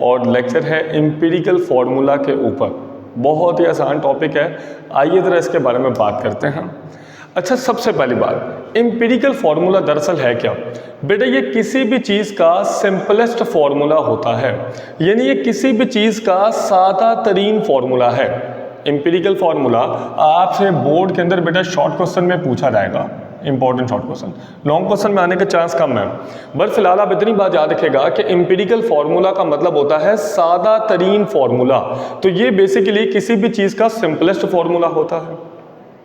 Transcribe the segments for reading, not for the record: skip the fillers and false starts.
और लेक्चर है empirical formula के ऊपर। बहुत ही आसान टॉपिक है, आइए ज़रा इसके बारे में बात करते हैं। अच्छा, सबसे पहली बात, एम्पिरिकल फार्मूला दरअसल है क्या? बेटा ये किसी भी चीज़ का सिंपलेस्ट फार्मूला होता है, यानी ये किसी भी चीज़ का सादा तरीन फार्मूला है। एम्पिरिकल फार्मूला आपसे बोर्ड के अंदर बेटा शॉर्ट क्वेश्चन में पूछा जाएगा, important short question, long question में आने का चांस कम है। बट फिलहाल आप इतनी बात याद रखेगा कि एम्पिरिकल फार्मूला का मतलब होता है सादा तरीन फार्मूला। तो ये बेसिकली किसी भी चीज़ का सिंपलेस्ट फार्मूला होता है।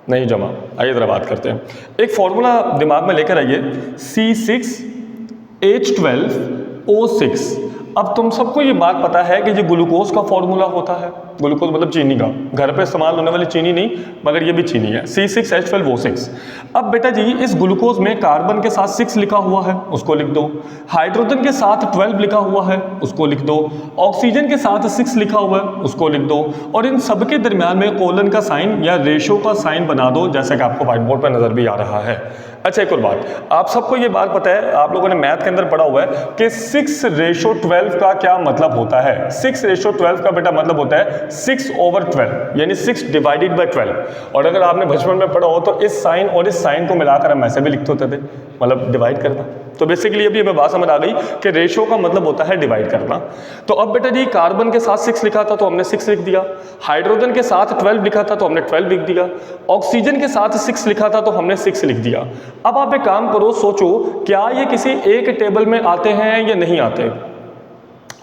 नहीं जमा, आइए ज़रा बात करते हैं। एक फार्मूला दिमाग में लेकर आइए, C6H12O6। अब तुम सबको ये बात पता है कि ये ग्लूकोज का फार्मूला होता है, ग्लूकोज मतलब चीनी का, घर पे इस्तेमाल होने वाली चीनी नहीं, मगर ये भी चीनी है, C6H12O6। अब बेटा जी इस ग्लूकोज में कार्बन के साथ 6 लिखा हुआ है, उसको लिख दो। हाइड्रोजन के साथ 12 लिखा हुआ है, उसको लिख दो। ऑक्सीजन के साथ 6 लिखा हुआ है, उसको लिख दो। और इन सबके दरमियान में कोलन का साइन या रेशो का साइन बना दो, जैसे कि आपको व्हाइट बोर्ड पर नजर भी आ रहा है। अच्छा, एक और बात, आप सबको ये बात पता है, आप लोगों ने मैथ के अंदर पढ़ा हुआ है कि 6:12 का क्या मतलब होता है। 6:12 का बेटा मतलब होता है 6/12, यानी 6 डिवाइडेड बाय 12। और अगर आपने बचपन में पढ़ा हो तो इस साइन और इस साइन को मिलाकर हम ऐसे भी लिखते होते थे, मतलब डिवाइड करना। तो बेसिकली अभी हमें बात समझ आ गई कि रेशो का मतलब होता है डिवाइड करना। तो अब बेटा जी कार्बन के साथ 6 लिखा था तो हमने 6 लिख दिया, हाइड्रोजन के साथ 12 लिखा था तो हमने 12 लिख दिया, ऑक्सीजन के साथ 6 लिखा था तो हमने 6 लिख दिया। अब आप एक काम करो, सोचो क्या ये किसी एक टेबल में आते हैं या नहीं आते?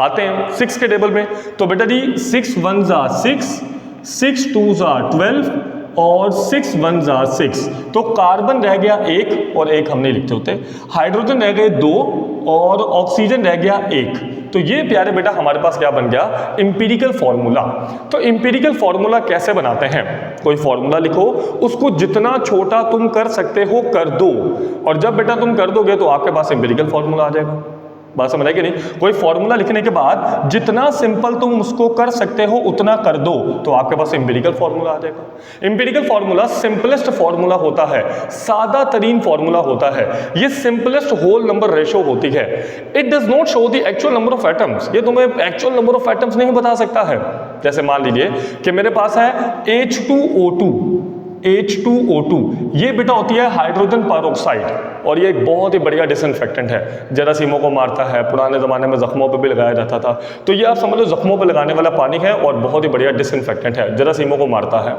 आते हैं 6 के टेबल में। तो बेटा जी 6 1 जा 6, 6 2 जा 12 और 6 1 जा 6। तो कार्बन रह गया 1 और 1 हम नहीं लिखते होते, हाइड्रोजन रह गए 2 और ऑक्सीजन रह गया 1। तो ये प्यारे बेटा हमारे पास क्या बन गया? Empirical formula. तो एम्पिरिकल फार्मूला कैसे बनाते हैं? कोई फार्मूला लिखो, उसको जितना छोटा तुम कर सकते हो कर दो, और जब बेटा तुम कर दोगे तो आपके पास एम्पिरिकल फार्मूला आ जाएगा। बात समझ आई कि नहीं? कोई फॉर्मूला लिखने के बाद जितना सिंपल तुम उसको कर सकते हो उतना कर दो तो आपके पास एम्पिरिकल फार्मूला आ जाएगा। एम्पिरिकल फार्मूला सिंपलेस्ट फार्मूला होता है, सादा तरीन फार्मूला होता है। ये सिंपलेस्ट होल नंबर रेशो होती है। It does not show the actual number of atoms. ये तुम्हें एक्चुअल नंबर ऑफ एटम्स नहीं बता सकता है। जैसे मान लीजिए कि मेरे पास है H2O2, ये बेटा होती है हाइड्रोजन पेरोक्साइड, और ये एक बहुत ही बढ़िया डिसइंफेक्टेंट है, जरासीमों को मारता है, पुराने ज़माने में ज़ख्मों पे भी लगाया जाता था। तो ये आप समझ लो ज़ख्मों पे लगाने वाला पानी है और बहुत ही बढ़िया डिसइंफेक्टेंट है, जरासीमों को मारता है।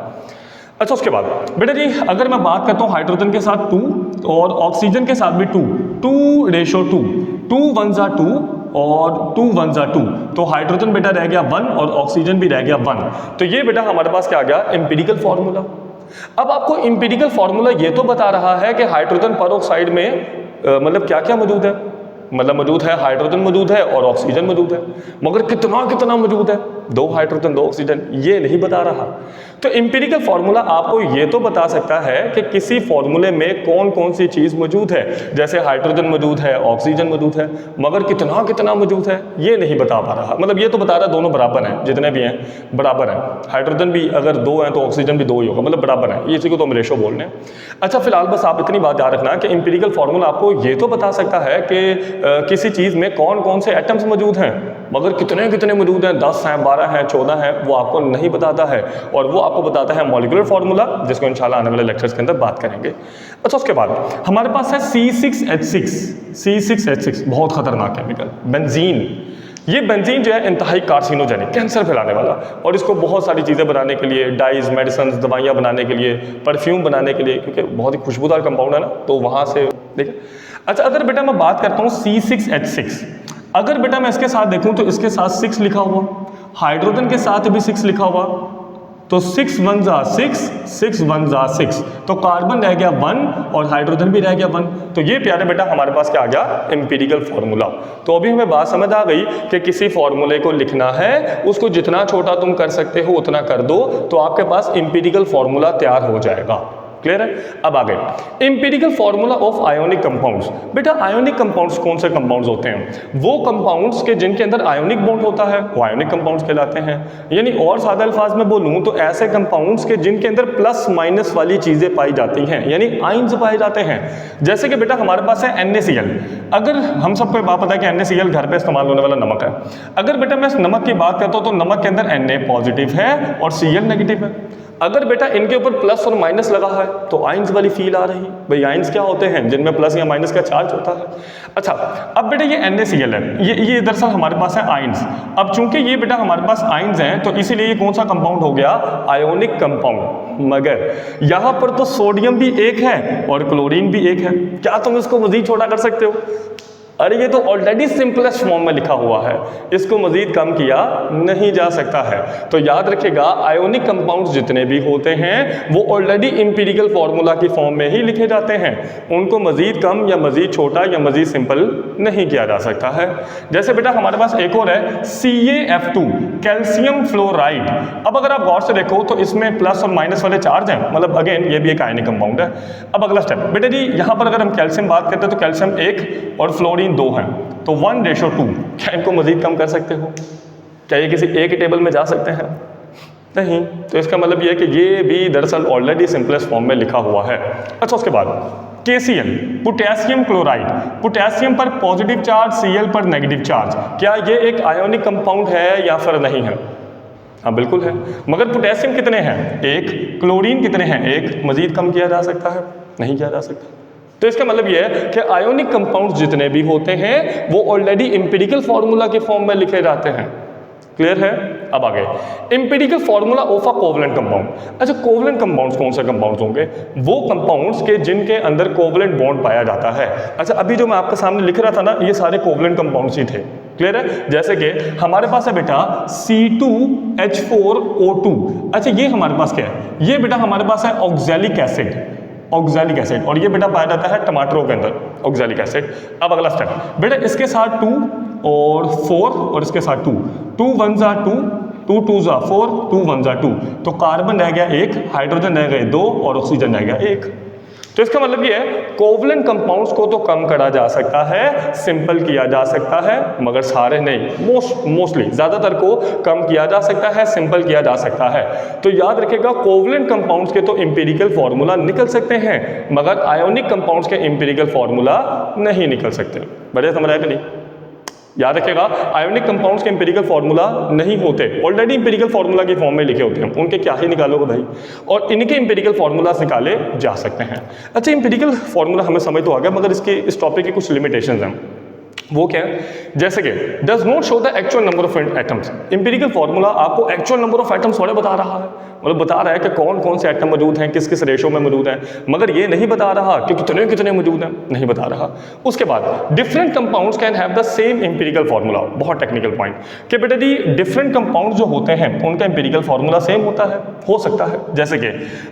अच्छा, उसके बाद बेटा जी अगर मैं बात करता हूँ हाइड्रोजन के साथ 2 और ऑक्सीजन के साथ भी 2:2, 2 1 जा 2 और 2 1 जा 2। तो हाइड्रोजन बेटा रह गया 1 और ऑक्सीजन भी रह गया 1। तो ये बेटा हमारे पास क्या आ गया? Empirical formula. अब आपको एम्पिरिकल फार्मूला ये तो बता रहा है कि हाइड्रोजन पेरोक्साइड में मतलब क्या क्या मौजूद है, मतलब मौजूद है हाइड्रोजन मौजूद है और ऑक्सीजन मौजूद है, मगर कितना कितना मौजूद है? 2 हाइड्रोजन 2 ऑक्सीजन, ये नहीं बता रहा। तो एम्पिरिकल फार्मूला आपको ये तो बता सकता है कि किसी फार्मूले में कौन कौन सी चीज़ मौजूद है, जैसे हाइड्रोजन मौजूद है, ऑक्सीजन मौजूद है, मगर कितना कितना मौजूद है ये नहीं बता पा रहा। मतलब ये तो बता रहा है दोनों बराबर हैं, जितने भी हैं बराबर हैं, हाइड्रोजन भी अगर 2 हैं तो ऑक्सीजन भी 2 ही होगा, मतलब बराबर है, इसी को तो हम रेशो बोल रहे हैं। अच्छा, फिलहाल बस आप इतनी बात याद रखना कि एम्पिरिकल फार्मूला आपको ये तो बता सकता है कि किसी चीज़ में कौन कौन से एटम्स मौजूद हैं, मगर कितने कितने मौजूद हैं, 10 हैं, 12 हैं, 14 हैं, वो आपको नहीं बताता है। और वो आपको बताता है मॉलिक्यूलर फार्मूला, जिसको इंशाल्लाह आने वाले लेक्चर्स के अंदर बात करेंगे। अच्छा, उसके बाद हमारे पास है C6H6, बहुत खतरनाक केमिकल, बेंजीन। ये बेंजीन जो है इंतहाई कार्सिनोजेनिक, कैंसर फैलाने वाला, और इसको बहुत सारी चीज़ें बनाने के लिए, डाइज, मेडिसिन, दवाइयाँ बनाने के लिए, परफ्यूम बनाने के लिए, क्योंकि बहुत ही खुशबूदार कंपाउंड है ना, तो वहाँ से देखिए। अच्छा, अगर बेटा मैं बात करता हूँ C6H6, अगर बेटा मैं इसके साथ देखूँ तो इसके साथ 6 लिखा हुआ, हाइड्रोजन के साथ भी 6 लिखा हुआ, तो 6 1 जा 6, 6 1 जा 6। तो कार्बन रह गया 1 और हाइड्रोजन भी रह गया 1। तो ये प्यारे बेटा हमारे पास क्या आ गया? Empirical formula. तो अभी हमें बात समझ आ गई कि किसी फार्मूले को लिखना है, उसको जितना छोटा तुम कर सकते हो उतना कर दो, तो आपके पास एम्पिरिकल फार्मूला तैयार हो जाएगा। क्लियर है? अब आगे empirical formula of ionic compounds. बेटा आयोनिक कंपाउंड्स कौन से कंपाउंड्स होते हैं? वो कंपाउंड्स के जिनके अंदर आयोनिक बॉन्ड होता है वो आयोनिक कंपाउंड्स कहलाते हैं। यानी और सादा अल्फाज में बोलूं तो ऐसे कंपाउंड्स के जिनके अंदर प्लस माइनस वाली चीजें पाई जाती हैं, यानी आयंस पाए जाते हैं। जैसे कि बेटा हमारे पास है NaCl। अगर हम सबको बात पता है कि NaCl घर पे इस्तेमाल होने वाला नमक है, अगर बेटा मैं इस नमक की बात करता हूं तो नमक के अंदर Na पॉजिटिव है और Cl नेगेटिव है। अगर बेटा इनके ऊपर प्लस और माइनस लगा है तो आयंस वाली फील आ रही। भाई आयंस क्या होते हैं? जिनमें प्लस या माइनस का चार्ज होता है। अच्छा, अब बेटा ये NaCl है, ये दरअसल हमारे पास है आयंस। अब चूंकि ये बेटा हमारे पास आयंस हैं तो इसीलिए ये कौन सा कंपाउंड हो गया? Ionic compound. मगर यहां पर तो सोडियम भी एक है और क्लोरीन भी एक है। क्या तुम इसको मजीद छोटा कर सकते हो? अरे ये तो ऑलरेडी सिंपलेस्ट फॉर्म में लिखा हुआ है, इसको मजीद कम किया नहीं जा सकता है। तो याद रखिएगा आयोनिक कंपाउंड्स जितने भी होते हैं वो ऑलरेडी इंपीरिकल फार्मूला की फॉर्म में ही लिखे जाते हैं, उनको मजीद कम या मजीद छोटा या मजीद सिंपल नहीं किया जा सकता है। जैसे बेटा हमारे पास एक और है CaF2 कैल्शियम फ्लोराइड। अब अगर आप गौर से देखो तो इसमें प्लस और माइनस वाले चार्ज हैं, मतलब अगेन ये भी एक आयनिक कंपाउंड है। अब अगला स्टेप बेटा जी, यहाँ पर अगर हम कैल्शियम बात करते हैं तो कैल्शियम 1 और फ्लोरीन 2 हैं, तो 1:2। क्या इनको मजीद कम कर सकते हो? क्या ये किसी एक ही टेबल में जा सकते हैं? नहीं। तो इसका मतलब ये है कि ये भी दरअसल ऑलरेडी सिंपलेस्ट फॉर्म में लिखा हुआ है। अच्छा, उसके बाद KCl पोटेशियम क्लोराइड, पोटेशियम पर पॉजिटिव चार्ज, Cl पर नेगेटिव चार्ज। क्या ये एक आयोनिक कंपाउंड है या फिर नहीं है? हाँ बिल्कुल है। मगर पोटेशियम कितने हैं? 1। क्लोरीन कितने हैं? 1। मजीद कम किया जा सकता है? नहीं किया जा सकता। तो इसका मतलब यह है कि आयोनिक कंपाउंड्स जितने भी होते हैं वो ऑलरेडी इंपीरिकल फार्मूला के फॉर्म में लिखे जाते हैं। क्लियर है? अब आगे empirical formula of a covalent compound. अच्छा, कोवलेंट कंपाउंड्स कौन से कंपाउंड्स होंगे? वो कंपाउंड्स के जिनके अंदर कोवलेंट बॉन्ड पाया जाता है। अच्छा, अभी जो मैं आपके सामने लिख रहा था ना, ये सारे कोवलेंट कंपाउंड्स ही थे। क्लियर है? जैसे कि हमारे पास है बेटा C2H4O2। अच्छा, ये हमारे पास क्या है? ये बेटा हमारे पास है ऑक्सैलिक एसिड, ऑक्सैलिक एसिड, और ये बेटा पाया जाता है टमाटरों के अंदर ऑक्सैलिक एसिड। अब अगला स्टेप बेटा, इसके साथ 2 और 4 और इसके साथ 2, 2 1 जा 2, 2 2 जा 4, 2 1 जा 2, तो कार्बन रह गया 1, हाइड्रोजन रह गए 2 और ऑक्सीजन रह गया 1। तो इसका मतलब ये है कोवलेंट कंपाउंड्स को तो कम करा जा सकता है, सिंपल किया जा सकता है, मगर सारे नहीं, मोस्टली ज़्यादातर को कम किया जा सकता है, सिंपल किया जा सकता है। तो याद रखिएगा कोवलेंट कंपाउंड्स के तो इंपीरिकल फार्मूला निकल सकते हैं, मगर आयोनिक कंपाउंड्स के इंपीरिकल फार्मूला नहीं निकल सकते। बढ़िया समझ आया कि नहीं? याद रखिएगा आयोनिक कंपाउंड्स के इंपीरिकल फार्मूला नहीं होते, ऑलरेडी इंपीरिकल फार्मूला की फॉर्म में लिखे होते हैं, उनके क्या ही निकालोगे भाई, और इनके इंपीरिकल फार्मूलास निकाले जा सकते हैं। अच्छा, इंपीरिकल फार्मूला हमें समझ तो आ गया, मगर इसके इस टॉपिक के कुछ लिमिटेशंस हैं। वो क्या है? जैसे कि does not show the actual number of atoms. Empirical formula आपको एक्चुअल नंबर ऑफ एटम्स थोड़े बता रहा है, मतलब बता रहा है कि कौन कौन से एटम मौजूद हैं, किस किस रेशो में मौजूद हैं, मगर ये नहीं बता रहा कि कितने कितने मौजूद हैं, नहीं बता रहा। उसके बाद different compounds can have the same empirical formula. बहुत टेक्निकल पॉइंट कि बेटा जी डिफरेंट कंपाउंड्स जो होते हैं उनका इंपीरिकल फार्मूला सेम होता है, हो सकता है। जैसे कि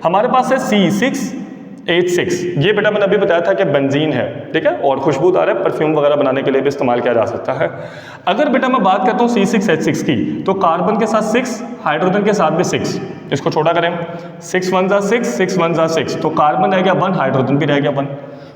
हमारे पास है C6H6, ये बेटा मैंने अभी बताया था कि बेंजीन है, ठीक है, और खुशबूदार है, परफ्यूम वगैरह बनाने के लिए भी इस्तेमाल किया जा सकता है। अगर बेटा मैं बात करता हूँ C6H6 की, तो कार्बन के साथ 6, हाइड्रोजन के साथ भी 6, इसको छोटा करें, 6 1 जा 6, 6 1 जा 6, तो कार्बन रह गया 1, हाइड्रोजन भी रह गया 1।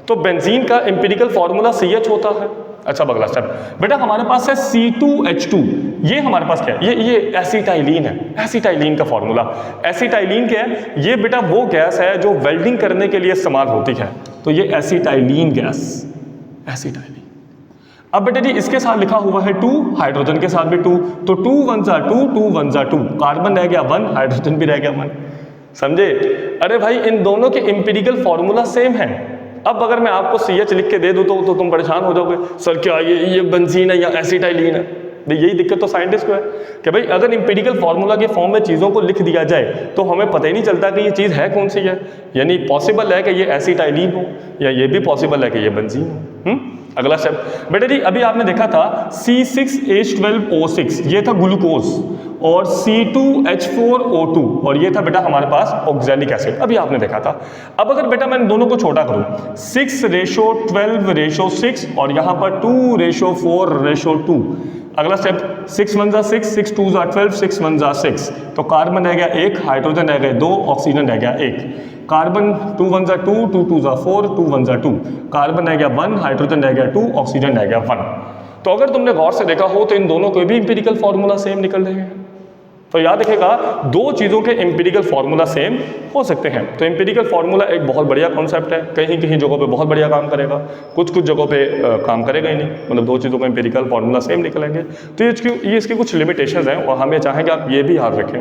तो बेंजीन का इंपीरिकल फार्मूला CH होता है। अच्छा, अगला स्टेप बेटा हमारे पास है C2H2, ये हमारे पास क्या है? ये एसिटाइलिन है, एसिटाइलिन का फार्मूला। एसिटाइलिन क्या है? ये बेटा वो गैस है जो वेल्डिंग करने के लिए इस्तेमाल होती है, तो ये एसिटाइलिन गैस, एसिटाइलिन। अब बेटा जी इसके साथ लिखा हुआ है 2, हाइड्रोजन के साथ भी 2, तो 2 1 जा 2, 2 1 जा 2, कार्बन रह गया 1, हाइड्रोजन भी रह गया 1। समझे? अरे भाई इन दोनों के इंपीरिकल फार्मूला सेम है। अब अगर मैं आपको CH लिख के दे दूँ तो तुम परेशान हो जाओगे, सर क्या ये बेंजीन है या एसिटाइलिन है? यही दिक्कत तो साइंटिस्ट को है कि भाई अगर इंपीरिकल फार्मूला के फॉर्म में चीज़ों को लिख दिया जाए तो हमें पता ही नहीं चलता कि ये चीज़ है कौन सी है। यानी पॉसिबल है कि ये एसिटाइलिन हो, या ये भी पॉसिबल है कि ये बेंजीन हो। अगला स्टेप बेटा जी अभी आपने देखा था C6H12O6, ये था ग्लूकोज, और C2H4O2, और ये था बेटा हमारे पास ऑक्सैलिक एसिड, अभी आपने देखा था। अब अगर बेटा मैं दोनों को छोटा करूं, 6:12:6 और यहाँ पर 2:4:2। अगला स्टेप 6 1 जा 6, 6 2 जा 12, 6 1 जा 6, तो कार्बन रह गया 1, हाइड्रोजन रह गए 2, ऑक्सीजन रह गया 1। कार्बन 2 1 2, 2 2 4, 2 1 2, कार्बन रह गया 1, हाइड्रोजन रह गया 2, ऑक्सीजन रह गया 1। तो अगर तुमने गौर से देखा हो तो इन दोनों के भी इंपेरिकल फार्मूला सेम निकल रहे हैं। तो याद रखेगा, दो चीज़ों के इंपेरिकल फार्मूला सेम हो सकते हैं। तो इंपेरिकल फार्मूला एक बहुत बढ़िया कॉन्सेप्ट है, कहीं कहीं जगहों पे बहुत बढ़िया काम करेगा, कुछ कुछ जगहों पे काम करेगा ही नहीं, मतलब दो चीज़ों का इंपेरिकल फार्मूला सेम निकलेंगे। तो ये इसकी कुछ लिमिटेशंस हैं और हमें चाहेंगे आप ये भी याद रखें